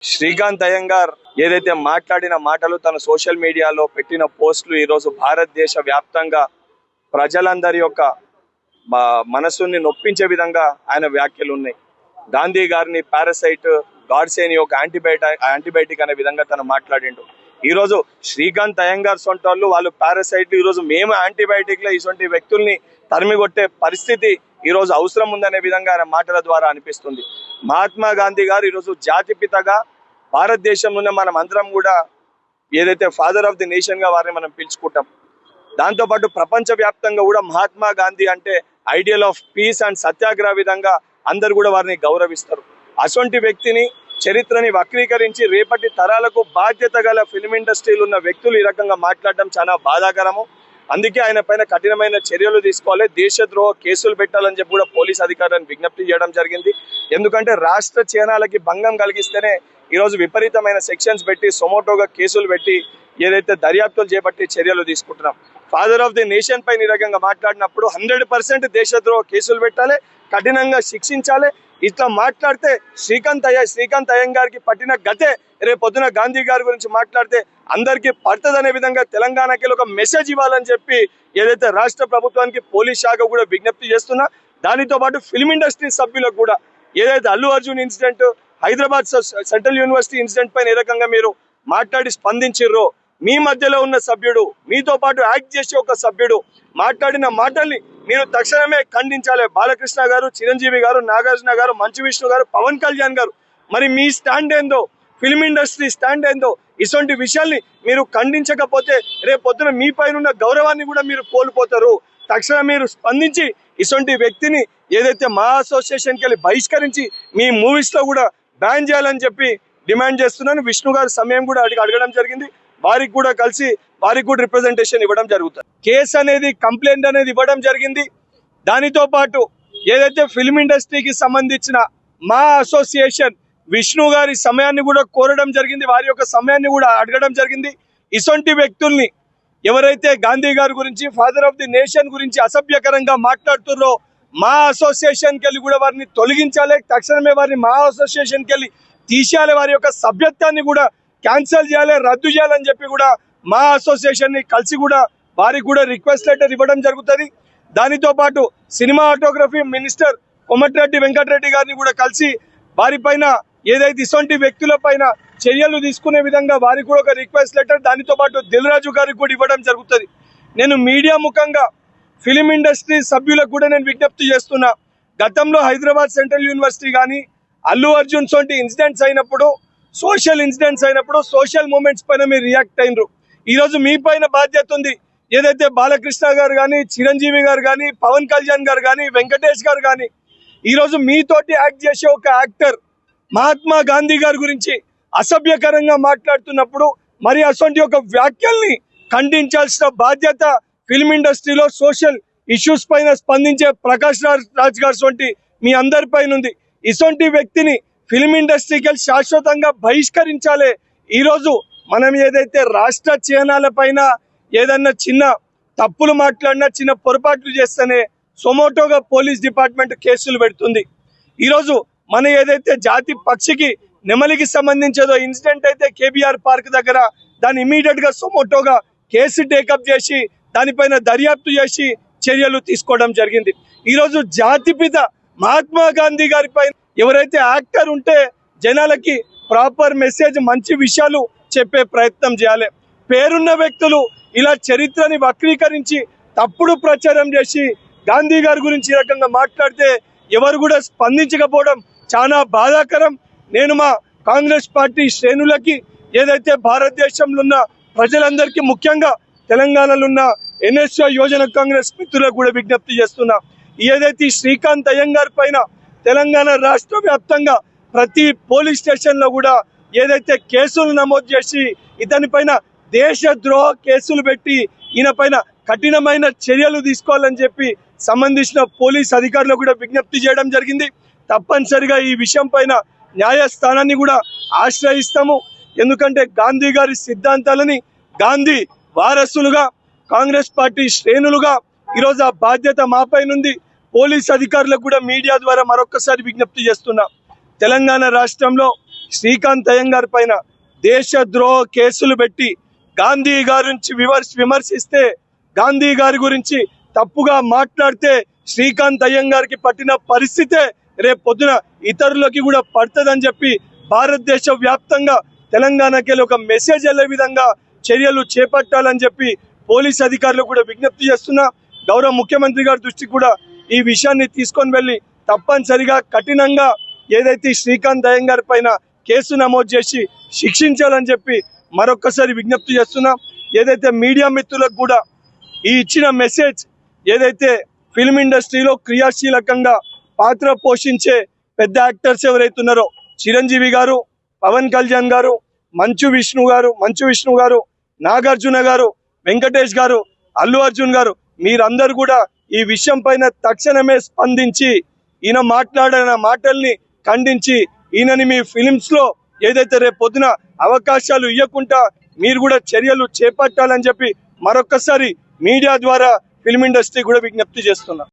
శ్రీకాంత్ అయ్యంగార్ ఏదైతే మాట్లాడిన మాటలు తన సోషల్ మీడియాలో పెట్టిన పోస్టులు ఈరోజు భారతదేశ వ్యాప్తంగా ప్రజలందరి యొక్క మనసుని నొప్పించే విధంగా ఆయన వ్యాఖ్యలు ఉన్నాయి. గాంధీ గారిని పారాసైట్, గాడ్సేని ఒక యాంటీబయాటిక్ అనే విధంగా తను మాట్లాడిండు. ఈరోజు శ్రీకాంత్ అయ్యంగార్ సొంటోళ్ళు వాళ్ళు పారాసైట్, ఈరోజు మేము యాంటీబయాటిక్లో ఇటువంటి వ్యక్తుల్ని తరిమికొట్టే పరిస్థితి ఈరోజు అవసరం ఉందనే విధంగా ఆయన మాటల ద్వారా అనిపిస్తుంది. మహాత్మా గాంధీ గారు ఈరోజు జాతిపితగా భారతదేశంలోనే మనం అందరం కూడా ఏదైతే ఫాదర్ ఆఫ్ ది నేషన్ గా వారిని మనం పిలుచుకుంటాం. దాంతోపాటు ప్రపంచవ్యాప్తంగా కూడా మహాత్మా గాంధీ అంటే ఐడియల్ ఆఫ్ పీస్ అండ్ సత్యాగ్రహ విధంగా అందరు కూడా వారిని గౌరవిస్తారు. అటువంటి వ్యక్తిని చరిత్రని వక్రీకరించి రేపటి తరాలకు బాధ్యత గల ఫిల్మ్ ఇండస్ట్రీలో ఉన్న వ్యక్తులు ఈ రకంగా మాట్లాడడం చాలా బాధాకరము. అందుకే ఆయన పైన కఠినమైన చర్యలు తీసుకోవాలి, దేశద్రోహ కేసులు పెట్టాలని చెప్పి కూడా పోలీస్ అధికారులను విజ్ఞప్తి చేయడం జరిగింది. ఎందుకంటే రాష్ట్ర చిహ్నాలకి భంగం కలిగిస్తేనే ఈరోజు విపరీతమైన సెక్షన్స్ పెట్టి సొమోటోగా కేసులు పెట్టి ఏదైతే దర్యాప్తులు చేపట్టి చర్యలు తీసుకుంటున్నాం. ఫాదర్ ఆఫ్ ది నేషన్ పైన ఈ రకంగా మాట్లాడినప్పుడు 100% దేశద్రోహ కేసులు పెట్టాలి, కఠినంగా శిక్షించాలి. ఇట్లా మాట్లాడితే శ్రీకాంత్ అయ్యంగారికి పట్టిన గతే రేపు పొద్దున గాంధీ గారి గురించి మాట్లాడితే అందరికీ పడుతుందనే విధంగా తెలంగాణకి ఒక మెసేజ్ ఇవ్వాలని చెప్పి ఏదైతే రాష్ట్ర ప్రభుత్వానికి పోలీస్ శాఖ కూడా విజ్ఞప్తి చేస్తున్నా. దానితో పాటు ఫిల్మ్ ఇండస్ట్రీ సభ్యులకు కూడా ఏదైతే Allu Arjun incident, Hyderabad central university incident పైన ఏ రకంగా మీరు మాట్లాడి స్పందించిర్రో, మీ మధ్యలో ఉన్న సభ్యుడు, మీతో పాటు యాక్ట్ చేసే ఒక సభ్యుడు మాట్లాడిన మాటల్ని మీరు తక్షణమే ఖండించాలి. బాలకృష్ణ గారు, చిరంజీవి గారు, నాగార్జున గారు, మంచు విష్ణు గారు, పవన్ కళ్యాణ్ గారు, మరి మీ స్టాండ్ ఏందో, ఫిల్మ్ ఇండస్ట్రీ స్టాండ్ ఏందో, ఇటువంటి విషయాల్ని మీరు ఖండించకపోతే రేపు పొద్దున మీ పైన ఉన్న గౌరవాన్ని కూడా మీరు కోల్పోతారు. తక్షణం మీరు స్పందించి ఇటువంటి వ్యక్తిని ఏదైతే మా అసోసియేషన్కి వెళ్ళి బహిష్కరించి మీ మూవీస్లో కూడా బ్యాన్ చేయాలని చెప్పి డిమాండ్ చేస్తున్నాను. విష్ణు గారి సమయం కూడా అడగడం జరిగింది, వారికి కూడా కలిసి వారికి కూడా రిప్రజెంటేషన్ ఇవ్వడం జరుగుతుంది. కేసు అనేది, కంప్లైంట్ అనేది ఇవ్వడం జరిగింది. దానితో పాటు ఏదైతే ఫిల్మ్ ఇండస్ట్రీకి సంబంధించిన మా అసోసియేషన్ విష్ణు గారి సమయాన్ని కూడా కోరడం జరిగింది, వారి యొక్క సమయాన్ని కూడా అడగడం జరిగింది. ఇటువంటి వ్యక్తుల్ని ఎవరైతే గాంధీ గారి గురించి, ఫాదర్ ఆఫ్ ది నేషన్ గురించి అసభ్యకరంగా మాట్లాడుతున్నారో మా అసోసియేషన్కి వెళ్ళి కూడా వారిని తొలగించాలి, తక్షణమే వారిని మా అసోసియేషన్కి వెళ్ళి తీసేయాలి, వారి యొక్క సభ్యత్వాన్ని కూడా క్యాన్సిల్ చేయాలి, రద్దు చేయాలని చెప్పి కూడా మా అసోసియేషన్ ని కలిసి కూడా వారికి కూడా రిక్వెస్ట్ లెటర్ ఇవ్వడం జరుగుతుంది. దానితో పాటు సినిమాటోగ్రఫీ మినిస్టర్ కోమటిరెడ్డి వెంకటరెడ్డి గారిని కూడా కలిసి వారిపైన ఏదైతే ఇటువంటి వ్యక్తుల పైన చర్యలు తీసుకునే విధంగా వారికి కూడా ఒక రిక్వెస్ట్ లెటర్, దానితో పాటు దిల్ రాజు గారికి కూడా ఇవ్వడం జరుగుతుంది. నేను మీడియా ముఖంగా ఫిలిం ఇండస్ట్రీ సభ్యులకు కూడా నేను విజ్ఞప్తి చేస్తున్నా. గతంలో హైదరాబాద్ సెంట్రల్ యూనివర్సిటీ కానీ, అల్లు అర్జున్ సొంటి ఇన్సిడెంట్స్ అయినప్పుడు, సోషల్ ఇన్సిడెంట్స్ అయినప్పుడు సోషల్ మూమెంట్స్ పైన మీరు రియాక్ట్ అయినరు. ఈరోజు మీ పైన బాధ్యత ఉంది. ఏదైతే బాలకృష్ణ గారు కానీ, చిరంజీవి గారు కానీ, పవన్ కళ్యాణ్ గారు కానీ, వెంకటేష్ గారు కానీ ఈరోజు మీతోటి యాక్ట్ చేసే ఒక యాక్టర్ మహాత్మా గాంధీ గారి గురించి అసభ్యకరంగా మాట్లాడుతున్నప్పుడు మరి అటువంటి ఒక వ్యాఖ్యల్ని ఖండించాల్సిన బాధ్యత ఫిల్మ్ ఇండస్ట్రీలో సోషల్ ఇష్యూస్ పైన స్పందించే ప్రకాష్ రాజ్ గారు వంటి మీ అందరి పైన ఉంది. ఇటువంటి వ్యక్తిని ఫిల్మ్ ఇండస్ట్రీకి శాశ్వతంగా బహిష్కరించాలి. ఈరోజు మనం ఏదైతే రాష్ట్ర చిహ్నాల పైన ఏదన్నా చిన్న తప్పులు మాట్లాడినా, చిన్న పొరపాట్లు చేస్తేనే సొమోటోగా పోలీస్ డిపార్ట్మెంట్ కేసులు పెడుతుంది. ఈరోజు మన ఏదైతే జాతి పక్షికి, నెమలికి సంబంధించేదో ఇన్సిడెంట్ అయితే కేబీఆర్ పార్క్ దగ్గర దాన్ని ఇమీడియట్ గా సొమోటోగా కేసు టేకప్ చేసి దానిపైన దర్యాప్తు చేసి చర్యలు తీసుకోవడం జరిగింది. ఈరోజు జాతిపిత మహాత్మా గాంధీ గారి పైన ఎవరైతే యాక్టర్ ఉంటే జనాలకి ప్రాపర్ మెసేజ్, మంచి విషయాలు చెప్పే ప్రయత్నం చేయాలి. పేరున్న వ్యక్తులు ఇలా చరిత్రని వక్రీకరించి తప్పుడు ప్రచారం చేసి గాంధీ గారి గురించి ఈ రకంగా మాట్లాడితే ఎవరు కూడా స్పందించకపోవడం చాలా బాధాకరం. నేను మా కాంగ్రెస్ పార్టీ శ్రేణులకి, ఏదైతే భారతదేశంలో ఉన్న ప్రజలందరికీ, ముఖ్యంగా తెలంగాణలో ఉన్న ఎన్ఎస్ఓ యువజన కాంగ్రెస్ మిత్రులకు కూడా విజ్ఞప్తి చేస్తున్నా. ఏదైతే శ్రీకాంత్ అయ్యంగార్ పైన తెలంగాణ రాష్ట్ర వ్యాప్తంగా ప్రతి పోలీస్ స్టేషన్లో కూడా ఏదైతే కేసులు నమోదు చేసి ఇతని పైన దేశద్రోహ కేసులు పెట్టి ఈయన పైన కఠినమైన చర్యలు తీసుకోవాలని చెప్పి సంబంధించిన పోలీస్ అధికారులకు కూడా విజ్ఞప్తి చేయడం జరిగింది. తప్పనిసరిగా ఈ విషయం పైన న్యాయస్థానాన్ని కూడా ఆశ్రయిస్తాము. ఎందుకంటే గాంధీ గారి సిద్ధాంతాలని, గాంధీ వారసులుగా, కాంగ్రెస్ పార్టీ శ్రేణులుగా ఈరోజు ఆ బాధ్యత మా పైన ఉంది. పోలీస్ అధికారులకు కూడా మీడియా ద్వారా మరొకసారి విజ్ఞప్తి చేస్తున్నా. తెలంగాణ రాష్ట్రంలో శ్రీకాంత్ అయ్యంగార్ పైన దేశద్రోహ కేసులు పెట్టి గాంధీ గారి విమర్శిస్తే, గాంధీ గారి గురించి తప్పుగా మాట్లాడితే శ్రీకాంత్ అయ్యంగార్కి పట్టిన పరిస్థితే రేపు పొద్దున ఇతరులకి కూడా పడుతుందని చెప్పి భారతదేశ వ్యాప్తంగా తెలంగాణకి ఒక మెసేజ్ వెళ్ళే విధంగా చర్యలు చేపట్టాలని చెప్పి పోలీస్ అధికారులు కూడా విజ్ఞప్తి చేస్తున్నా. గౌరవ ముఖ్యమంత్రి గారి దృష్టికి కూడా ఈ విషయాన్ని తీసుకొని వెళ్ళి తప్పనిసరిగా కఠినంగా ఏదైతే శ్రీకాంత్ అయ్యంగార్ పైన కేసు నమోదు చేసి శిక్షించాలని చెప్పి మరొక్కసారి విజ్ఞప్తి చేస్తున్నా. ఏదైతే మీడియా మిత్రులకు కూడా ఈ ఇచ్చిన మెసేజ్, ఏదైతే ఫిల్మ్ ఇండస్ట్రీలో క్రియాశీలకంగా పాత్ర పోషించే పెద్ద యాక్టర్స్ ఎవరైతున్నారో చిరంజీవి గారు, పవన్ కళ్యాణ్ గారు, మంచు విష్ణు గారు, నాగార్జున గారు, వెంకటేష్ గారు, అల్లు అర్జున్ గారు, మీరందరూ కూడా ఈ విషయం పైన తక్షణమే స్పందించి ఈయన మాట్లాడిన మాటల్ని ఖండించి ఈయనని మీ ఫిలిమ్స్ లో ఏదైతే రేపు పొద్దున అవకాశాలు ఇవ్వకుండా మీరు కూడా చర్యలు చేపట్టాలని చెప్పి మరొక్కసారి మీడియా ద్వారా ఫిల్మ్ ఇండస్ట్రీ కూడా విజ్ఞప్తి చేస్తున్నా.